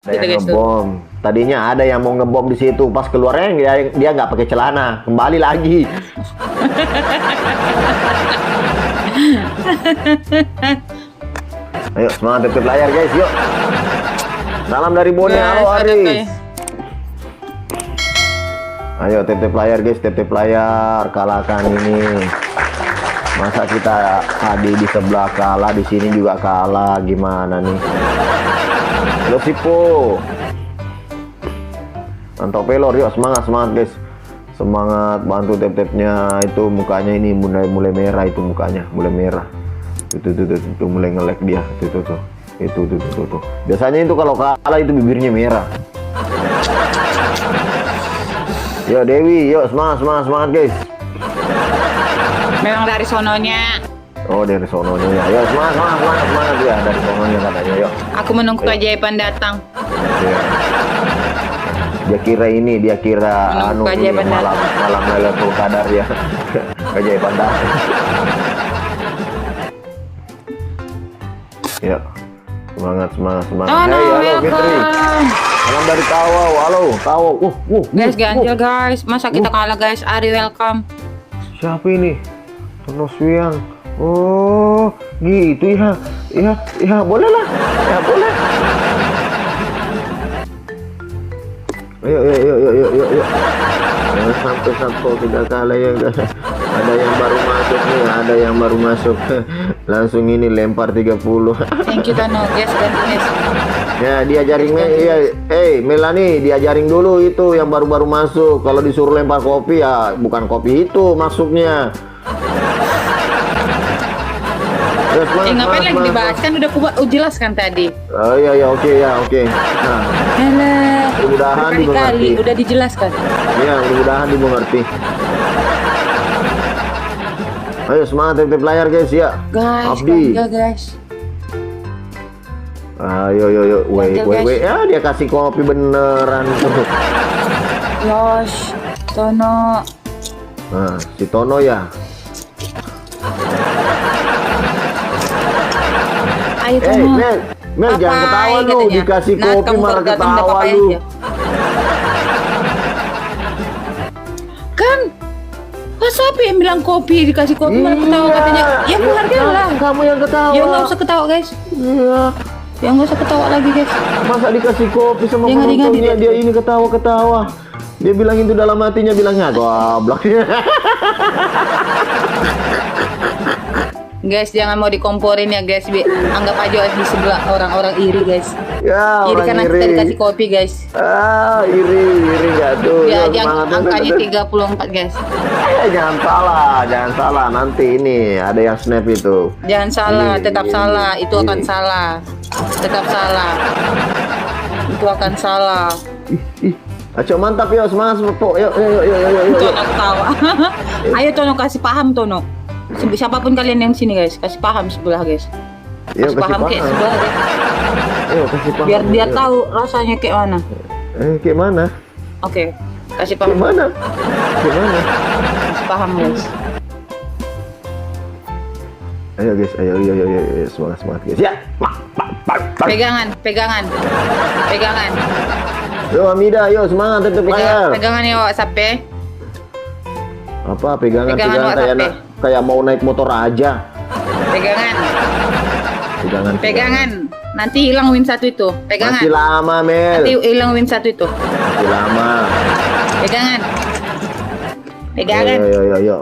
Gitu Yang guys tuh. ngebom. Tadinya ada yang mau ngebom di situ, pas keluarnya dia nggak pakai celana, kembali lagi. Ayo semangat tetap layar guys, yuk. Salam dari Bone, halo Guys, ada Aris. kayak- Ayo tetep layar guys, tetep layar, kalahkan ini. Masa kita tadi di sebelah kalah, di sini juga kalah, gimana nih? Halo Sipo. Mantap pelor, yuk semangat semangat guys. Semangat, bantu tep-tepnya itu, mukanya ini mulai merah, itu mukanya mulai merah. Itu mulai nge-lag dia. Itu. Biasanya itu kalau kalah itu bibirnya merah. Yo Dewi, yuk semangat guys. Memang dari sononya. Oh dari sononya ya. Yo semangat ya, dari sononya katanya. Yuk. Aku menunggu keajaiban datang. Ya. Dia kira Menunggu ini keajaiban malam Lailatul Qadar ya. Keajaiban datang. Ya. Semangat. Oh, Hey, no, halo Fitri. welcome. Salam dari Tawau. Halo, Tawau. Guys, ganjil guys. Masa kita kalah guys? Ari welcome. Siapa ini? Tono Swiang. Oh, gitu ya. Ya, boleh lah. Ya, boleh. Yuk. Jangan sampai kita kalah ya. Ada yang baru masuk. Langsung ini lempar 30. Thank you Tano. Guys, ganjil guys. Ya, diajarin Melani, diajarin dulu itu yang baru-baru masuk. Kalau disuruh lempar kopi ya bukan kopi itu masuknya. Ngapain lagi dibahas kan udah jelaskan tadi. Oh iya oke. Nah, Alah. mudah-mudahan Berkali-kali dimengerti. udah dijelaskan. Ya, mudah-mudahan dimengerti. Ayo semangat tetap layar guys ya. Guys, Abdi. ganjil guys. Ayo, Ganjil, guys. ya dia kasih kopi beneran tuh. Yosh, Tono. Nah, si Tono ya. Ayo Tono. Mel jangan Papai, ketawa lu, katanya. dikasih Nah, kopi kamu malah baru datang, ketawa udah papai lu. aja. Kan pas siapa yang bilang kopi dikasih kopi malah ketawa katanya. Ya aku hargain lah. Kamu yang ketawa. Ya nggak usah ketawa guys. Iya. Ya nggak usah ketawa lagi guys. Masa dikasih kopi sama Ya, ngadi-ngadi penontonnya deh. dia ini ketawa-ketawa. Dia bilang itu dalam hatinya bilangnya goblok. Guys, jangan mau dikomporin ya guys. Anggap aja di sebelah orang-orang iri guys. Ya, Iri orang karena iri. kita dikasih kopi guys. Ah, iri enggak tuh. Ya, Yuk, yang semangat. angkanya 34 guys. Jangan salah. Nanti ini ada yang snap itu. Jangan salah, Iri, tetap iri, salah. Itu akan iri. salah. Tetap salah. Itu akan salah. Ayo mantap yuk, semangat Pok. Yuk. Tono ketawa. Ayo Tono kasih paham Tono. Siapapun kalian yang sini guys, kasih paham sebelah guys. Yuk, Kasih paham kayak sebelah guys. Ayo kasih paham. Biar dia Yuk. tahu rasanya kayak mana. Kayak mana? Oke, kasih Kayak paham. mana? Gimana? Kasih paham guys. Ayo guys, ayo, semangat guys. Ya. Pegangan. Yo Amida, yo semangat tetap layar. Pegangan ya WhatsApp ya. Apa pegangan Pegangan WhatsApp, kayak mau naik motor aja. Pegangan. Pegangan. Nanti hilang win satu itu. Pegangan. Masih lama, Mel. Nanti hilang win satu itu. Masih lama. Pegangan. Yo.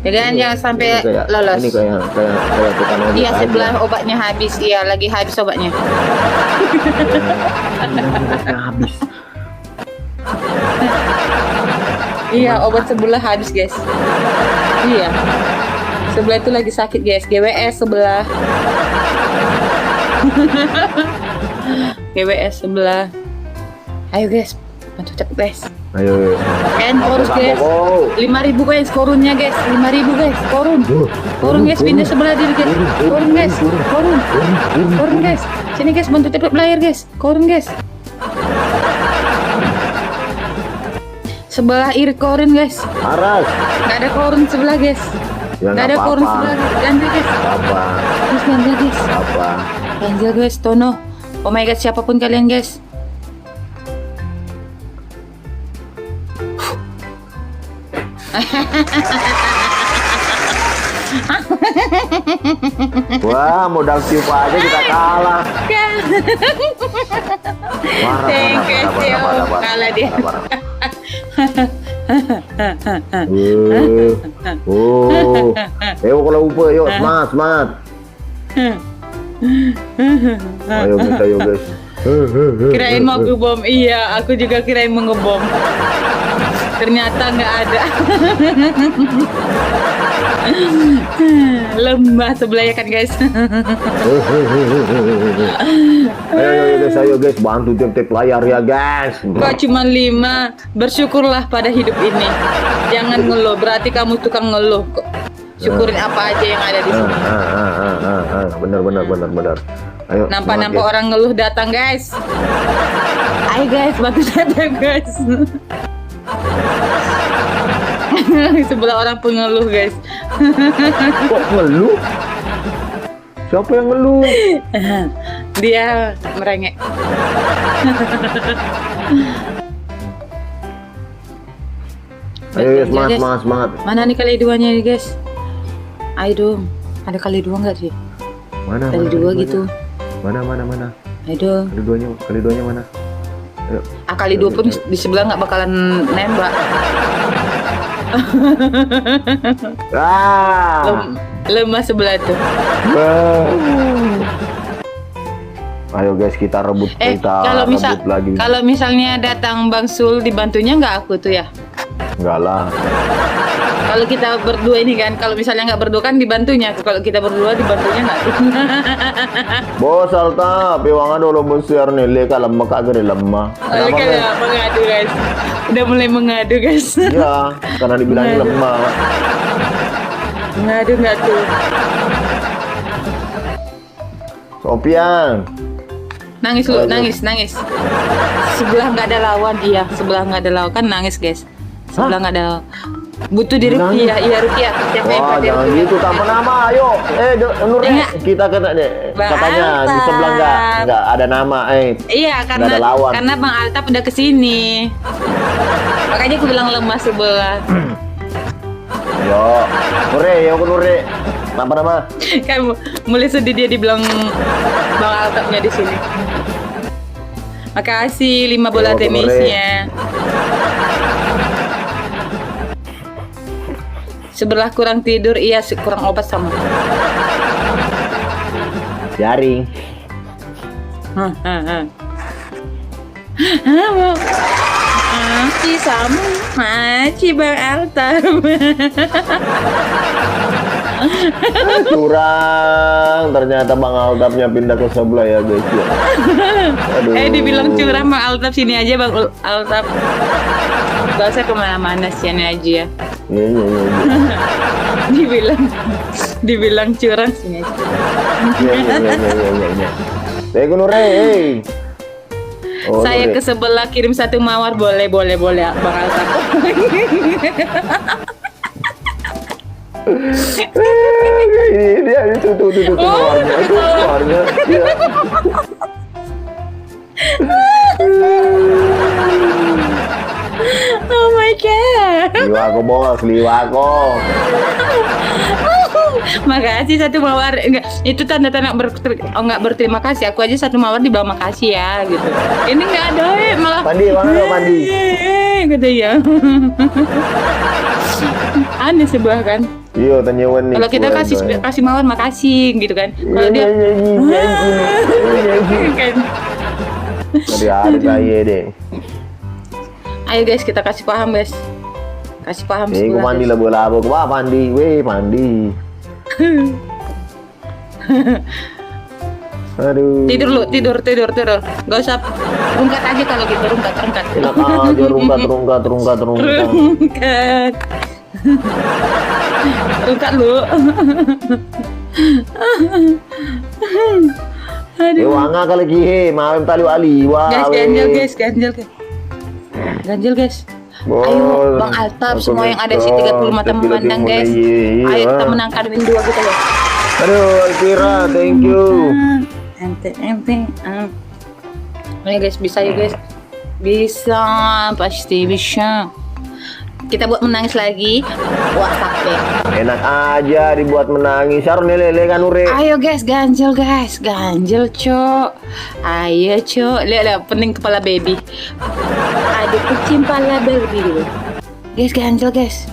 Pegangan jangan sampai Ini lolos. Ini kayak tukang ojek Iya aja. sebelah obatnya habis. Iya lagi habis obatnya. Habis. Iya obat sebelah habis guys. Iya. Sebelah itu lagi sakit guys. GWS sebelah. GWS sebelah. Ayo guys. Bantu cepet guys. Ayo. Kan korun guys. 5.000 guys korunnya guys. 5.000 guys korun. Korun guys pindah sebelah diri guys. Korun guys. Korun guys. Sini guys bantu cepet layar guys. Korun guys. Sebelah iri korun guys. Aras. Nggak ada korun sebelah guys. Ya, Nggak ada nggak korun apa-apa. sebelah guys. Ganjil guys. Apa? Guys ganjil guys. Apa? Ganjil guys. Tono. Oh my god, siapapun kalian guys. Wah, modal tiup aja kita kalah. Parah, Thank you, Tio. Kalah dia. Ayo kalau upa, yuk semangat, semangat. Ayo guys, ayo guys. Kirain mau ngebom. Iya, aku juga kirain mau ngebom. Ternyata nggak ada. Lemah sebelah ya kan guys. Ayo guys, bantu tiap-tiap layar ya guys. Kok cuma 5? Bersyukurlah pada hidup ini. Jangan ngeluh, berarti kamu tukang ngeluh kok. Syukurin apa aja yang ada di sini. Benar. Ayo. Nampak orang ngeluh datang guys. Ayo guys, bantu saya guys. Sebelah orang pun ngeluh guys. Kok ngeluh? Siapa yang ngeluh? Dia merengek. Ayo semangat. Mana nih kali duanya nih guys? Ayo dong. Ada kali dua nggak sih? Mana? Kali dua gitu. Mana? Ayo dong. Kali duanya mana? Ayo. Kali dua pun di sebelah nggak bakalan nembak. Lemah sebelah tuh. Ayo guys, kita rebut lagi. Kalau misalnya datang Bang Sul, dibantunya nggak aku tuh ya? Enggak lah. Kalau kita berdua ini kan, kalau misalnya nggak berdua kan dibantunya. Kalau kita berdua dibantunya nggak tuh? Bos Alta, piwangan dulu besar nih, leka lemah kagak lemah. Kalau mengadu guys, udah mulai mengadu guys. Iya, karena dibilangnya lemah. Mengadu nggak tuh? Sopian. Nangis lu, nangis. Sebelah nggak ada lawan, iya. Sebelah nggak ada lawan kan nangis guys. Sebelah nggak ada. Butuh di rupiah, iya rupiah. Wah, jangan gitu, tanpa nama, ayo. Nurnya, kita kena deh. Katanya di sebelah nggak ada nama, Iya, karena ada lawan. Karena Bang Altaf udah kesini. Makanya aku bilang lemah sebelah. Yo, Nure. Nama. Kan mulai sedih dia dibilang Bang Altafnya di sini. Makasih 5 bola tenisnya. Sebelah kurang tidur, iya kurang obat sama. Jaring. Maci sama Maci Bang Altaf. Curang, ternyata Bang Altafnya pindah ke sebelah ya guys ya. Aduh. Dibilang curang Bang Altaf, sini aja Bang Altaf. Gak usah kemana-mana, sini aja ya. Iya. Dibilang curang, sini aja. Iya. Saya ke Nure. Saya ke sebelah kirim 1 mawar, boleh Bang Altaf. Dia itu mawarnya, itu mawarnya. Oh my god. Liwako bos, liwako. Makasih 1 mawar. Enggak, itu tanda-tanda nggak berterima kasih. Aku aja 1 mawar dibawa makasih ya gitu. Ini nggak ada malah. Pandi, mana Pandi? Gitu ya. Aneh sebelah kan. Iya, tanyawan nih. Kalau kita kasih mawar makasih gitu kan. Kalau dia kan. Tadi ada saya deh. Ayo guys, kita kasih paham guys. Kasih paham sebelah. Aku mandi labo-labo. Wah, Pandi, Pandi. Aduh. Tidur. Gak usah rungkat aja kalau gitu, rungkat. Enak aja rungkat. Rungkat lu. Aduh. Wanga kali kihe, malam tali wali. Wah. Ganjil guys. Ayo Bang Altaf, semua yang ada sih 35 mata memandang guys. Ayo kita menangkan win 2 kita ya. Aduh, Alvira, thank you. Ayo guys, bisa ya guys. Bisa, pasti bisa. Kita buat menangis lagi. Wah, capek. Enak aja dibuat menangis. Sharon lele kan ure. Ayo guys, ganjel guys. Ganjel, Cok. Ayo, Cok. Lihat, pening kepala baby. Ada kucing kepala baby dulu. Guys, ganjel guys.